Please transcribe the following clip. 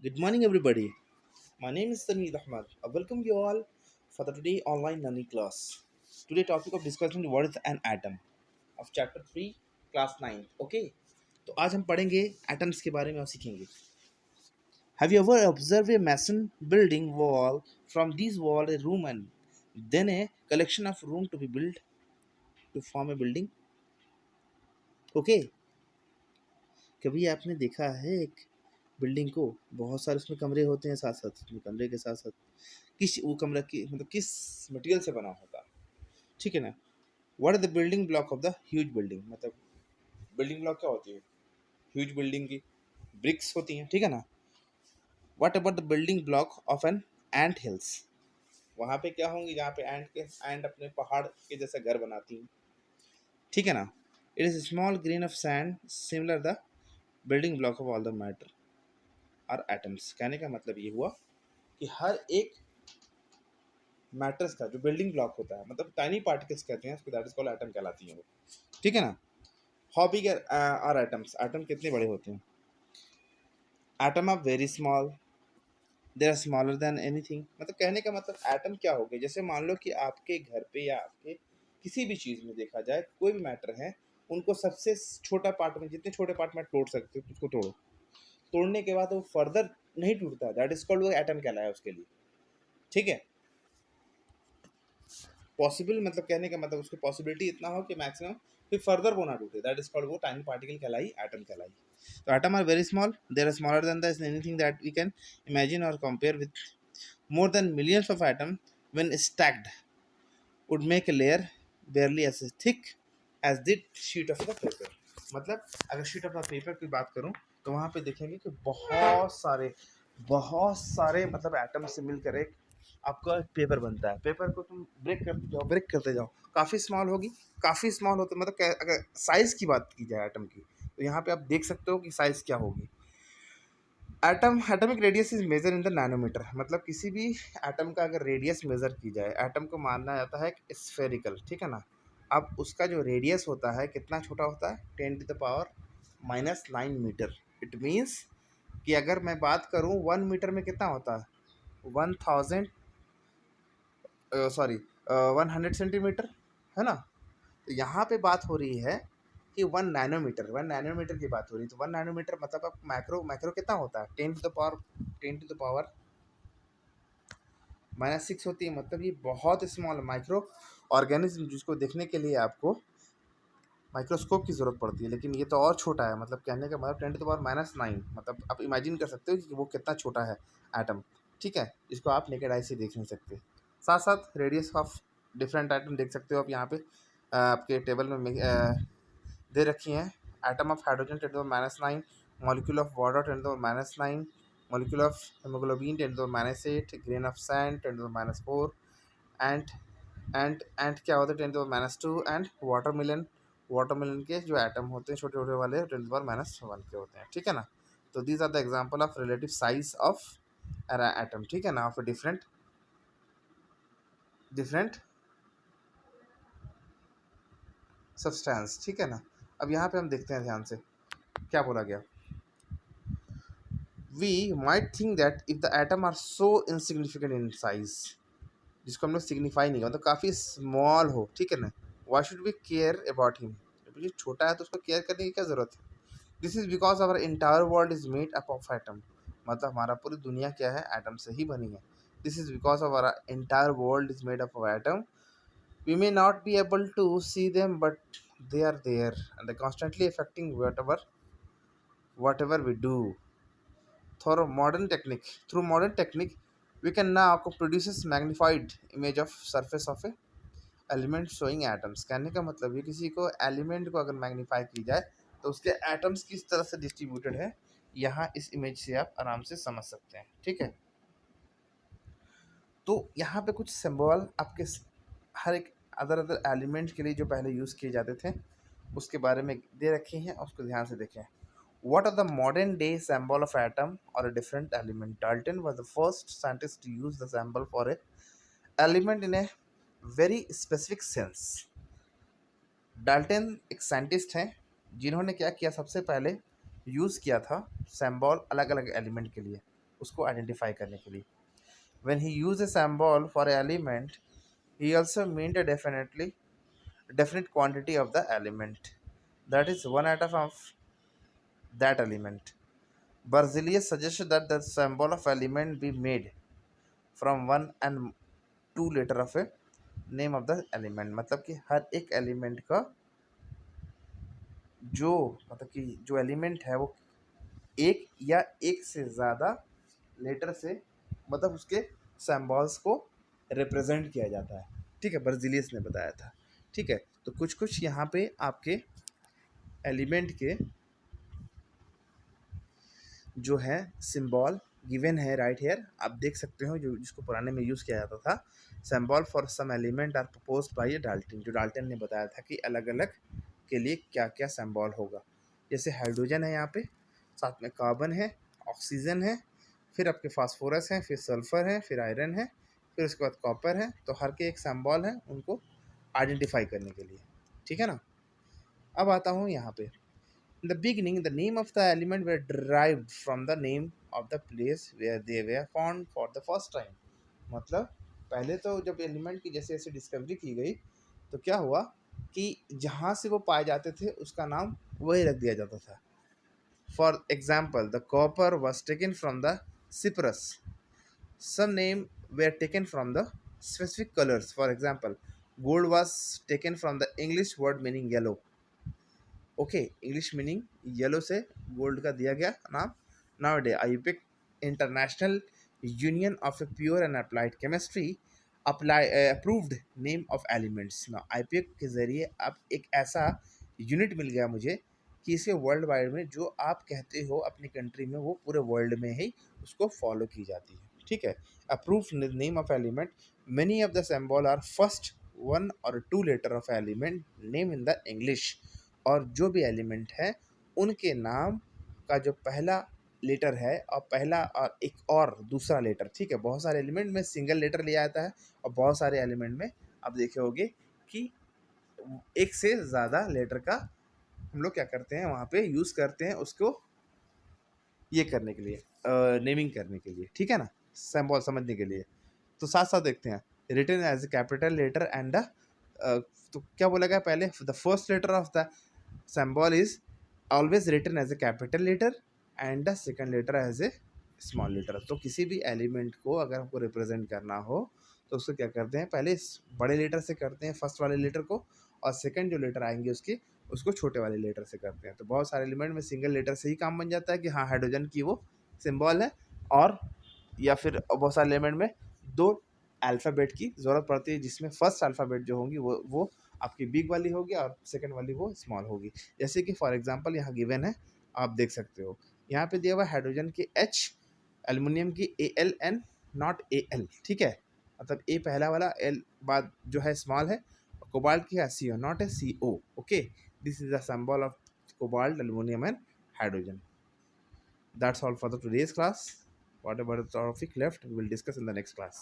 Good morning, everybody. My name is Tanveer Ahmad. I welcome you all for the today online learning class. Today topic of discussion what is an atom of chapter 3 class 9. Okay. तो आज हम पढ़ेंगे atoms के बारे में और सीखेंगे. Have you ever observed a mason building wall from this wall a room and then a collection of room to be built to form a building? Okay. कभी आपने देखा है एक बिल्डिंग को बहुत सारे उसमें कमरे होते हैं साथ साथ उसमें कमरे के साथ साथ किस वो कमरा की मतलब किस मटेरियल से बना होता है ठीक है ना what are the building block of the huge building मतलब बिल्डिंग ब्लॉक क्या होती है ह्यूज बिल्डिंग की ब्रिक्स होती हैं ठीक है ना what about the building block of an ant hills वहाँ पे क्या होंगी जहाँ पे एंट अपने पहाड़ के जैसा घर बनाती हैं ठीक है ना it is small grain of sand similar the building block of all the matter और एटम्स कहने का मतलब ये हुआ कि हर एक मैटर्स का जो बिल्डिंग ब्लॉक होता है मतलब टाइनी पार्टिकल्स कहते हैं उसको दैट इज कॉल्ड एटम कहलाती है वो ठीक है ना how big are atoms atom कितने बड़े होते हैं atom are very small they are smaller than anything मतलब कहने का मतलब एटम क्या हो गया जैसे मान लो कि आपके घर पे या आपके किसी भी चीज़ में देखा जाए कोई भी मैटर है उनको सबसे छोटा पार्ट में जितने छोटे पार्ट में तोड़ सकते हो उसको तोड़ो तोड़ने के बाद वो फर्दर नहीं टूटता दैट इज कॉल्ड वो एटम कहलाया उसके लिए ठीक है पॉसिबल मतलब कहने का मतलब उसकी पॉसिबिलिटी इतना हो कि मैक्सिमम फिर फर्दर वो ना टूटे दैट इज कॉल्ड वो टाइनी पार्टिकल कहलाई एटम कहलाई तो atom are very small they are smaller than the anything that we can imagine और compare with more than millions of atoms when stacked would make a layer barely as thick as the sheet of the paper मतलब अगर sheet of the paper की बात करूं तो वहां पे देखेंगे कि बहुत सारे मतलब एटम से मिलकर एक आपका पेपर बनता है पेपर को तुम ब्रेक करते जाओ काफ़ी स्मॉल होगी काफ़ी स्मॉल होता मतलब अगर साइज़ की बात की जाए एटम की तो यहाँ पे आप देख सकते हो कि साइज़ क्या होगी atomic radius is measure in the nanometer मतलब किसी भी एटम का अगर रेडियस मेजर की जाए एटम को माना जाता है स्फेरिकल ठीक है ना अब उसका जो रेडियस होता है कितना छोटा होता है 10⁻⁻⁹ इट मीन्स कि अगर मैं बात करूं 1 मीटर में कितना होता है 1000 सॉरी 100 सेंटीमीटर है ना तो यहाँ पे बात हो रही है कि 1 नैनोमीटर की बात हो रही है तो 1 नैनोमीटर मतलब अब मैक्रो मैक्रो कितना होता है 10⁻⁻⁻⁶ होती है मतलब ये बहुत स्मॉल माइक्रो ऑर्गेनिज्म जिसको देखने के लिए आपको माइक्रोस्कोप की ज़रूरत पड़ती है लेकिन ये तो और छोटा है मतलब कहने का मतलब 10⁻⁹ मतलब आप इमेजिन कर सकते हो कि वो कितना छोटा है एटम ठीक है इसको आप नेकेड आई से देख नहीं सकते साथ साथ रेडियस ऑफ डिफरेंट एटम देख सकते हो आप यहाँ पे आपके टेबल में दे रखी हैं atom of hydrogen 10⁻⁹ molecule of water 10⁻⁹ molecule of haemoglobin 10⁻⁸ grain of sand 10⁻⁴ and and क्या होता है 10⁻⁂ एंड वाटरमेलन के जो एटम होते हैं छोटे छोटे वाले 10⁻⁻1 के होते हैं ठीक है ना तो these are the example of relative size of atom ठीक है ना ऑफ डिफरेंट डिफरेंट सब्सटेंस ठीक है ना अब यहाँ पे हम देखते हैं ध्यान से क्या बोला गया we might think that if the atom are so insignificant in size जिसको हम लोग सिग्निफाई नहीं मतलब काफ़ी स्मॉल हो ठीक है ना why should we care about him ये छोटा है तो उसको केयर करने की क्या ज़रूरत है this is because our entire world is made up of atom मतलब हमारा पूरी दुनिया क्या है एटम से ही बनी है this is because our entire world is made up of atom we may not be able to see them but they are there and they constantly affecting whatever we do through modern technique we can now produce a magnified image of surface of a element showing atoms कहने का मतलब ये किसी को element को अगर magnify की जाए तो उसके एटम्स किस तरह से डिस्ट्रीब्यूटेड है यहाँ इस इमेज से आप आराम से समझ सकते हैं ठीक है तो यहाँ पे कुछ सिंबल आपके हर एक अदर अदर एलिमेंट के लिए जो पहले यूज़ किए जाते थे उसके बारे में दे रखे हैं उसको ध्यान से देखें What are the modern day symbol of atom or a different element? Dalton was the first scientist to use the symbol for a element in a very specific sense. Dalton एक साइंटिस्ट हैं जिन्होंने क्या किया सबसे पहले use किया था symbol अलग अलग एलिमेंट के लिए उसको आइडेंटिफाई करने के लिए. When he used a symbol for an element, he also meant a definite quantity of the element. That is one atom of that element. Berzelius suggested that the symbol of element be made from one and two letter of a name of the element. मतलब कि हर एक element का जो मतलब कि जो element है वो एक या एक से ज़्यादा लेटर से मतलब उसके सिंबल्स को रिप्रेजेंट किया जाता है. ठीक है, बर्जिलियस ने बताया था. ठीक है, तो कुछ कुछ यहाँ पे आपके एलिमेंट के जो है सिंबल गिवन है राइट हेयर. आप देख सकते हो जो जिसको पुराने में यूज़ किया जाता था. Symbol for some element are proposed by Dalton. जो डाल्टन ने बताया था कि अलग अलग के लिए क्या क्या सिंबल होगा. जैसे हाइड्रोजन है यहाँ पे, साथ में कार्बन है, ऑक्सीजन है, फिर आपके फास्फोरस है, फिर सल्फर है, फिर आयरन है, फिर उसके बाद कॉपर है. तो हर के एक सिंबल है उनको आइडेंटिफाई करने के लिए. ठीक है ना. अब आता हूँ यहाँ पे. In the beginning, the name of the element were derived from the name of the place where they were found for the first time. मतलब पहले तो जब एलिमेंट की जैसे जैसे डिस्कवरी की गई तो क्या हुआ कि जहाँ से वो पाए जाते थे उसका नाम वही रख दिया जाता था. For example the copper was taken from the Cyprus. Some name were taken from the specific colours. For example gold was taken from the English word meaning yellow. Okay, English meaning yellow से gold का दिया गया नाम. Now day IUPAC international union of a pure and applied chemistry approved name of elements. ना IUPAC के ज़रिए अब एक ऐसा यूनिट मिल गया मुझे कि इसे वर्ल्ड वाइड में जो आप कहते हो अपनी कंट्री में वो पूरे वर्ल्ड में ही उसको फॉलो की जाती है. ठीक है, approved name of element. Many of the symbol are first one और two letter of element name in the English. और जो भी एलिमेंट है उनके नाम का जो पहला लेटर है और पहला और एक और दूसरा लेटर. ठीक है, बहुत सारे एलिमेंट में सिंगल लेटर लिया जाता है और बहुत सारे एलिमेंट में आप देखे होंगे कि एक से ज़्यादा लेटर का हम लोग क्या करते हैं वहाँ पे यूज़ करते हैं उसको ये करने के लिए, नेमिंग करने के लिए. ठीक है ना, सिंबल समझने के लिए. तो साथ साथ देखते हैं. Written as a capital letter and तो क्या बोला गया पहले, the first letter of the symbol is always written as a capital letter and the second letter as a small letter. तो किसी भी एलिमेंट को अगर हमको रिप्रेजेंट करना हो तो उसको क्या करते हैं, पहले बड़े लेटर से करते हैं फर्स्ट वाले लेटर को, और सेकंड जो लेटर आएंगे उसके उसको छोटे वाले लेटर से करते हैं. तो बहुत सारे एलिमेंट में सिंगल लेटर से ही काम बन जाता है कि हाँ हाइड्रोजन की वो सिंबल है. और या फिर बहुत सारे एलिमेंट में दो अल्फ़ाबेट की ज़रूरत पड़ती है जिसमें फर्स्ट अल्फ़ाबेट जो होंगी वो आपकी बिग वाली होगी और सेकंड वाली वो स्मॉल होगी. जैसे कि फॉर एग्जांपल यहाँ गिवन है, आप देख सकते हो यहाँ पे दिया हुआ हाइड्रोजन की एच, एल्युमिनियम की ALN नॉट AL. ठीक है, मतलब ए पहला वाला, एल बाद जो है स्मॉल है. कोबाल्ट की है CO not a CO. Okay, this is the symbol of cobalt, aluminium and hydrogen. That's all for the today's class. Whatever the topic left, we will discuss in the next class.